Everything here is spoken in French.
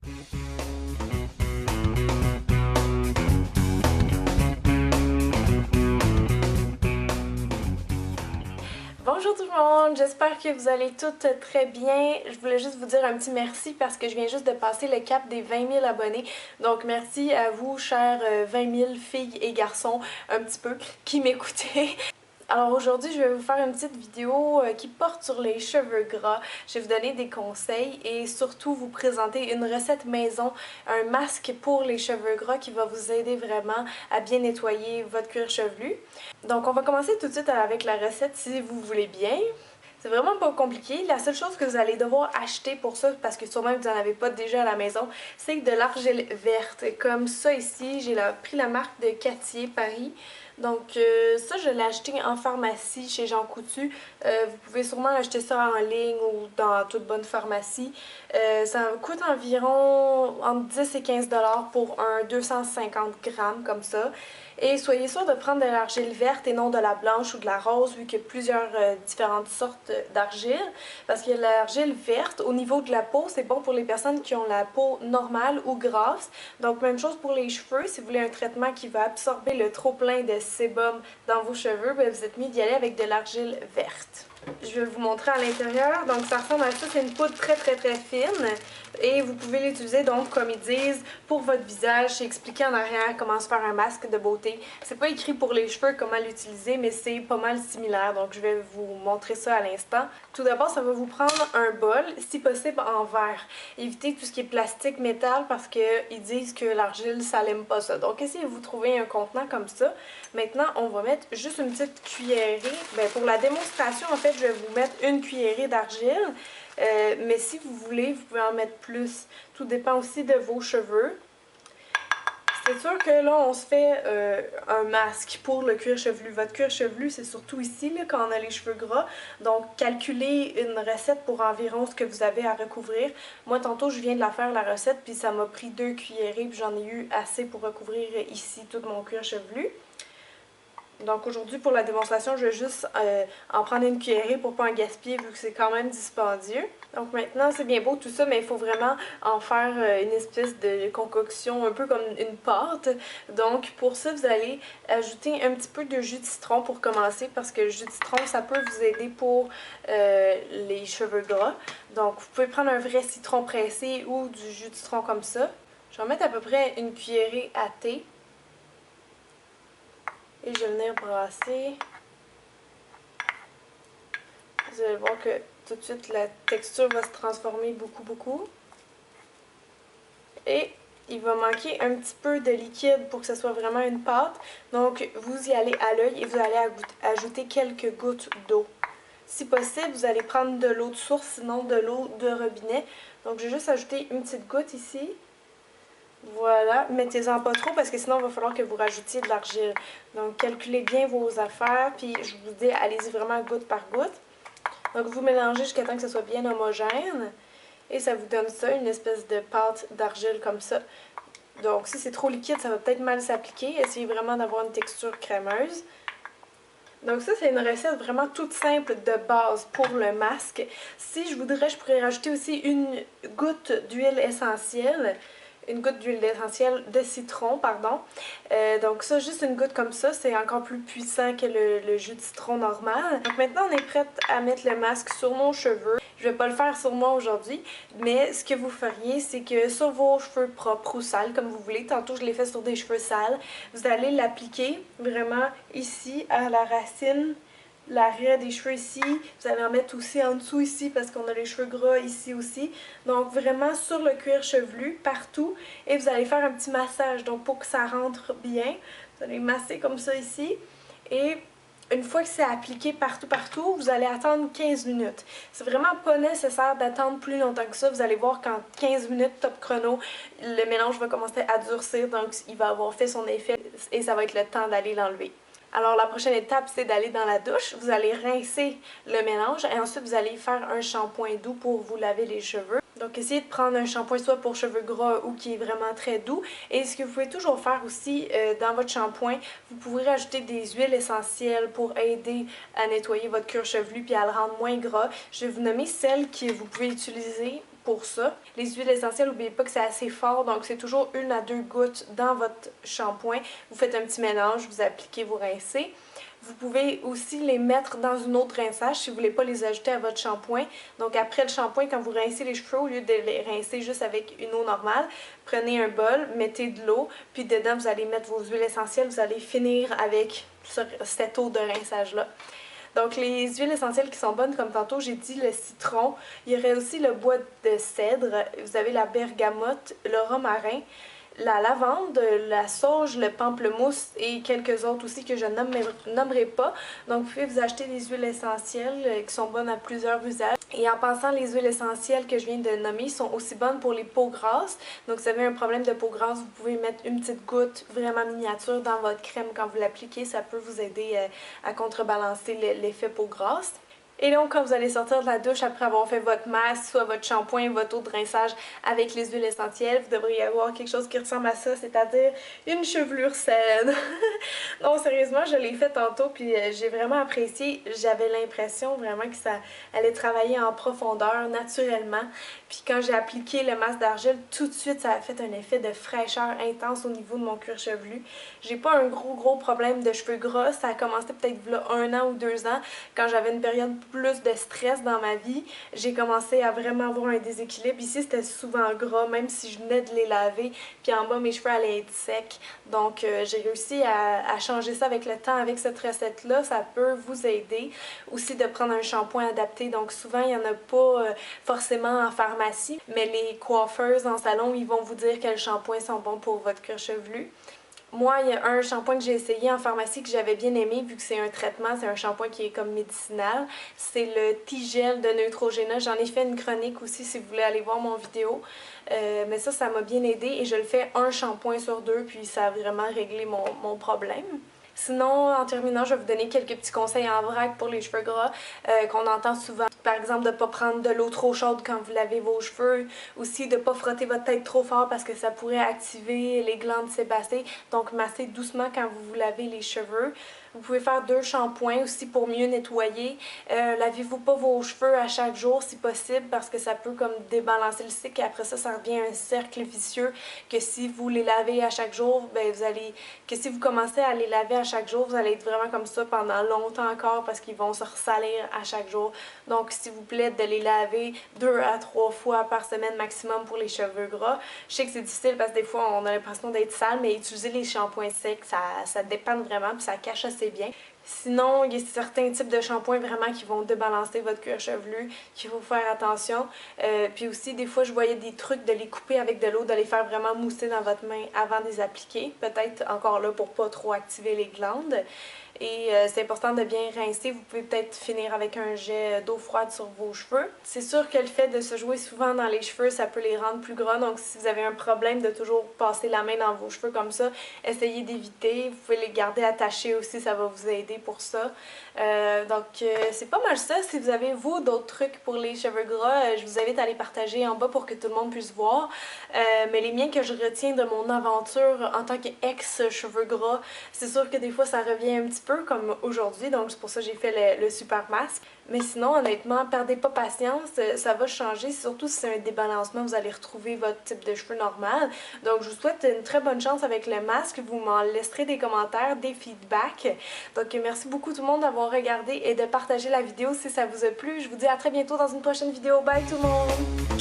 Bonjour tout le monde, j'espère que vous allez toutes très bien. Je voulais juste vous dire un petit merci parce que je viens juste de passer le cap des 20 000 abonnés. Donc merci à vous, chers 20 000 filles et garçons, un petit peu, qui m'écoutez. Alors aujourd'hui, je vais vous faire une petite vidéo qui porte sur les cheveux gras. Je vais vous donner des conseils et surtout vous présenter une recette maison, un masque pour les cheveux gras qui va vous aider vraiment à bien nettoyer votre cuir chevelu. Donc on va commencer tout de suite avec la recette si vous voulez bien. C'est vraiment pas compliqué. La seule chose que vous allez devoir acheter pour ça, parce que sûrement vous n'en avez pas déjà à la maison, c'est de l'argile verte. Comme ça ici, j'ai pris la marque de Cartier Paris. Donc ça, je l'ai acheté en pharmacie chez Jean Coutu. Vous pouvez sûrement acheter ça en ligne ou dans toute bonne pharmacie. Ça coûte environ entre 10 et 15 $ pour un 250 grammes comme ça. Et soyez sûr de prendre de l'argile verte et non de la blanche ou de la rose, vu qu'il y a plusieurs différentes sortes d'argile. Parce que l'argile verte, au niveau de la peau, c'est bon pour les personnes qui ont la peau normale ou grasse. Donc même chose pour les cheveux, si vous voulez un traitement qui va absorber le trop-plein de sébum dans vos cheveux, ben vous êtes mieux d'y aller avec de l'argile verte. Je vais vous montrer à l'intérieur. Donc ça ressemble à ça, c'est une poudre très fine et vous pouvez l'utiliser donc comme ils disent pour votre visage. C'est expliqué en arrière comment se faire un masque de beauté. C'est pas écrit pour les cheveux comment l'utiliser, mais c'est pas mal similaire, donc je vais vous montrer ça à l'instant. Tout d'abord, ça va vous prendre un bol, si possible en verre. Évitez tout ce qui est plastique, métal, parce qu'ils disent que l'argile ça n'aime pas ça. Donc essayez de vous trouver un contenant comme ça. Maintenant, on va mettre juste une petite cuillerée. Ben, pour la démonstration, en fait, je vais vous mettre une cuillerée d'argile. Mais si vous voulez, vous pouvez en mettre plus. Tout dépend aussi de vos cheveux. C'est sûr que là, on se fait un masque pour le cuir chevelu. Votre cuir chevelu, c'est surtout ici, là, quand on a les cheveux gras. Donc, calculez une recette pour environ ce que vous avez à recouvrir. Moi, tantôt, je viens de la faire, la recette, puis ça m'a pris 2 cuillerées, puis j'en ai eu assez pour recouvrir ici tout mon cuir chevelu. Donc aujourd'hui, pour la démonstration, je vais juste en prendre une cuillerée pour pas en gaspiller vu que c'est quand même dispendieux. Donc maintenant, c'est bien beau tout ça, mais il faut vraiment en faire une espèce de concoction, un peu comme une pâte. Donc pour ça, vous allez ajouter un petit peu de jus de citron pour commencer, parce que le jus de citron, ça peut vous aider pour les cheveux gras. Donc vous pouvez prendre un vrai citron pressé ou du jus de citron comme ça. Je vais en mettre à peu près une cuillerée à thé. Et je vais venir brasser. Vous allez voir que tout de suite la texture va se transformer beaucoup. Et il va manquer un petit peu de liquide pour que ce soit vraiment une pâte. Donc vous y allez à l'œil et vous allez ajouter quelques gouttes d'eau. Si possible, vous allez prendre de l'eau de source, sinon de l'eau de robinet. Donc je vais juste ajouter une petite goutte ici. Voilà, mettez-en pas trop parce que sinon il va falloir que vous rajoutiez de l'argile. Donc calculez bien vos affaires, puis je vous dis allez-y vraiment goutte par goutte. Donc vous mélangez jusqu'à temps que ce soit bien homogène et ça vous donne ça, une espèce de pâte d'argile comme ça. Donc si c'est trop liquide, ça va peut-être mal s'appliquer. Essayez vraiment d'avoir une texture crémeuse. Donc ça, c'est une recette vraiment toute simple de base pour le masque. Si je voudrais, je pourrais rajouter aussi une goutte d'huile essentielle. Une goutte d'huile essentielle de citron, pardon. Donc ça, juste une goutte comme ça, c'est encore plus puissant que le jus de citron normal. Donc maintenant, on est prête à mettre le masque sur nos cheveux. Je vais pas le faire sur moi aujourd'hui, mais ce que vous feriez, c'est que sur vos cheveux propres ou sales, comme vous voulez, tantôt je l'ai fait sur des cheveux sales, vous allez l'appliquer vraiment ici à la racine, l'arrière des cheveux ici. Vous allez en mettre aussi en dessous ici parce qu'on a les cheveux gras ici aussi. Donc vraiment sur le cuir chevelu, partout. Et vous allez faire un petit massage. Donc pour que ça rentre bien, vous allez masser comme ça ici. Et une fois que c'est appliqué partout, vous allez attendre 15 minutes. C'est vraiment pas nécessaire d'attendre plus longtemps que ça. Vous allez voir qu'en 15 minutes top chrono, le mélange va commencer à durcir. Donc il va avoir fait son effet et ça va être le temps d'aller l'enlever. Alors la prochaine étape, c'est d'aller dans la douche. Vous allez rincer le mélange et ensuite vous allez faire un shampoing doux pour vous laver les cheveux. Donc essayez de prendre un shampoing soit pour cheveux gras ou qui est vraiment très doux. Et ce que vous pouvez toujours faire aussi dans votre shampoing, vous pouvez rajouter des huiles essentielles pour aider à nettoyer votre cuir chevelu puis à le rendre moins gras. Je vais vous nommer celles que vous pouvez utiliser pour ça. Les huiles essentielles, n'oubliez pas que c'est assez fort, donc c'est toujours 1 à 2 gouttes dans votre shampoing. Vous faites un petit mélange, vous appliquez, vous rincez. Vous pouvez aussi les mettre dans une autre rinçage si vous ne voulez pas les ajouter à votre shampoing. Donc après le shampoing, quand vous rincez les cheveux, au lieu de les rincer juste avec une eau normale, prenez un bol, mettez de l'eau, puis dedans vous allez mettre vos huiles essentielles, vous allez finir avec cette eau de rinçage-là. Donc les huiles essentielles qui sont bonnes, comme tantôt j'ai dit, le citron. Il y aurait aussi le bois de cèdre, vous avez la bergamote, le romarin, la lavande, la sauge, le pamplemousse et quelques autres aussi que je nommerai pas. Donc vous pouvez vous acheter des huiles essentielles qui sont bonnes à plusieurs usages. Et en passant, les huiles essentielles que je viens de nommer sont aussi bonnes pour les peaux grasses. Donc si vous avez un problème de peau grasse, vous pouvez mettre une petite goutte vraiment miniature dans votre crème quand vous l'appliquez. Ça peut vous aider à contrebalancer l'effet peau grasse. Et donc, quand vous allez sortir de la douche après avoir fait votre masque, soit votre shampoing, votre eau de rinçage avec les huiles essentielles, vous devriez avoir quelque chose qui ressemble à ça, c'est-à-dire une chevelure saine. Non, sérieusement, je l'ai fait tantôt, puis j'ai vraiment apprécié. J'avais l'impression vraiment que ça allait travailler en profondeur, naturellement. Puis quand j'ai appliqué le masque d'argile, tout de suite, ça a fait un effet de fraîcheur intense au niveau de mon cuir chevelu. J'ai pas un gros problème de cheveux gras. Ça a commencé peut-être il y a 1 an ou 2 ans, quand j'avais une période plus de stress dans ma vie. J'ai commencé à vraiment avoir un déséquilibre. Ici, c'était souvent gras, même si je venais de les laver. Puis en bas, mes cheveux allaient être secs. Donc, j'ai réussi à changer ça avec le temps, avec cette recette-là. Ça peut vous aider. Aussi de prendre un shampoing adapté. Donc, souvent, il n'y en a pas forcément en pharmacie. Mais les coiffeuses en salon, ils vont vous dire quels shampoings sont bons pour votre cuir chevelu. Moi, il y a un shampoing que j'ai essayé en pharmacie que j'avais bien aimé, vu que c'est un traitement, c'est un shampoing qui est comme médicinal. C'est le Tigel de Neutrogena. J'en ai fait une chronique aussi si vous voulez aller voir mon vidéo. Mais ça m'a bien aidé et je le fais un shampoing sur 2, puis ça a vraiment réglé mon problème. Sinon, en terminant, je vais vous donner quelques petits conseils en vrac pour les cheveux gras qu'on entend souvent. Par exemple, de ne pas prendre de l'eau trop chaude quand vous lavez vos cheveux. Aussi, de ne pas frotter votre tête trop fort parce que ça pourrait activer les glandes sébacées. Donc, massez doucement quand vous vous lavez les cheveux. Vous pouvez faire 2 shampoings aussi pour mieux nettoyer. Lavez-vous pas vos cheveux à chaque jour si possible parce que ça peut comme débalancer le cycle et après ça revient à un cercle vicieux que si vous les lavez à chaque jour, ben si vous commencez à les laver à chaque jour, vous allez être vraiment comme ça pendant longtemps encore parce qu'ils vont se ressalir à chaque jour. Donc s'il vous plaît de les laver 2 à 3 fois par semaine maximum pour les cheveux gras. Je sais que c'est difficile parce que des fois on a l'impression d'être sale, mais utiliser les shampoings secs, ça dépanne vraiment puis ça cache assez bien. Sinon, il y a certains types de shampoings vraiment qui vont débalancer votre cuir chevelu, qu'il faut faire attention. Puis aussi, des fois, je voyais des trucs de les couper avec de l'eau, de les faire vraiment mousser dans votre main avant de les appliquer. Peut-être encore là pour pas trop activer les glandes. Et c'est important de bien rincer. Vous pouvez peut-être finir avec un jet d'eau froide sur vos cheveux. C'est sûr que le fait de se jouer souvent dans les cheveux, ça peut les rendre plus gras. Donc si vous avez un problème de toujours passer la main dans vos cheveux comme ça, essayez d'éviter. Vous pouvez les garder attachés aussi, ça va vous aider pour ça. C'est pas mal ça. Si vous avez, vous, d'autres trucs pour les cheveux gras, je vous invite à les partager en bas pour que tout le monde puisse voir. Mais les miens que je retiens de mon aventure en tant qu'ex-cheveux gras, c'est sûr que des fois ça revient un petit peu comme aujourd'hui, donc c'est pour ça que j'ai fait le super masque. Mais sinon, honnêtement, perdez pas patience, ça va changer, surtout si c'est un débalancement, vous allez retrouver votre type de cheveux normal. Donc je vous souhaite une très bonne chance avec le masque, vous m'en laisserez des commentaires, des feedbacks. Donc merci beaucoup tout le monde d'avoir regardé et de partager la vidéo si ça vous a plu. Je vous dis à très bientôt dans une prochaine vidéo. Bye tout le monde!